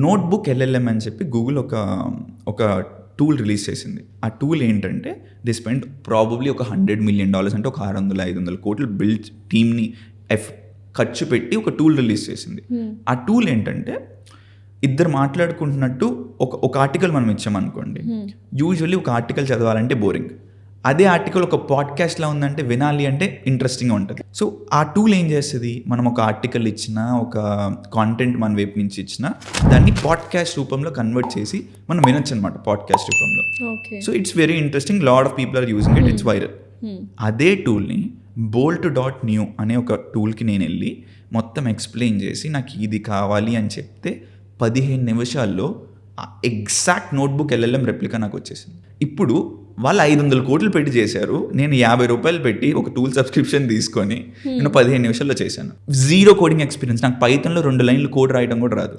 Notebook LLM అని చెప్పి Google ఒక టూల్ రిలీజ్ చేసింది. ఆ టూల్ ఏంటంటే దే స్పెండ్ ప్రాబబ్లీ ఒక $100 million, అంటే ఒక 600-500 కోట్లు బిల్డ్ టీమ్ని ఖర్చు పెట్టి ఒక టూల్ రిలీజ్ చేసింది. ఆ టూల్ ఏంటంటే ఇద్దరు మాట్లాడుకుంటున్నట్టు ఒక ఆర్టికల్ మనం ఇచ్చామనుకోండి, యూజువల్లీ ఒక ఆర్టికల్ చదవాలంటే బోరింగ్, అదే ఆర్టికల్ ఒక పాడ్కాస్ట్లా ఉందంటే వినాలి అంటే ఇంట్రెస్టింగ్గా ఉంటుంది. సో ఆ టూల్ ఏం చేస్తుంది, మనం ఒక ఆర్టికల్ ఇచ్చినా ఒక కాంటెంట్ మన వైపు నుంచి ఇచ్చినా దాన్ని పాడ్కాస్ట్ రూపంలో కన్వర్ట్ చేసి మనం వినొచ్చు అనమాట, పాడ్కాస్ట్ రూపంలో. So it's very interesting, lot of people are using it, it's viral. అదే టూల్ని bolt.new అనే ఒక టూల్కి నేను వెళ్ళి మొత్తం ఎక్స్ప్లెయిన్ చేసి నాకు ఇది కావాలి అని చెప్తే 15 నిమిషాల్లో ఎగ్జాక్ట్ నోట్బుక్ ఎల్ఎల్ఎం రెప్లికా నాకు వచ్చేసింది. ఇప్పుడు వాళ్ళు 500 కోట్లు పెట్టి చేశారు, నేను $50 పెట్టి ఒక టూల్ సబ్స్క్రిప్షన్ తీసుకొని నేను 15 నిమిషాల్లో చేశాను. జీరో కోడింగ్ ఎక్స్పీరియన్స్, నాకు పైథాన్లో 2 లైన్లు కోడ్ రాయడం కూడా రాదు.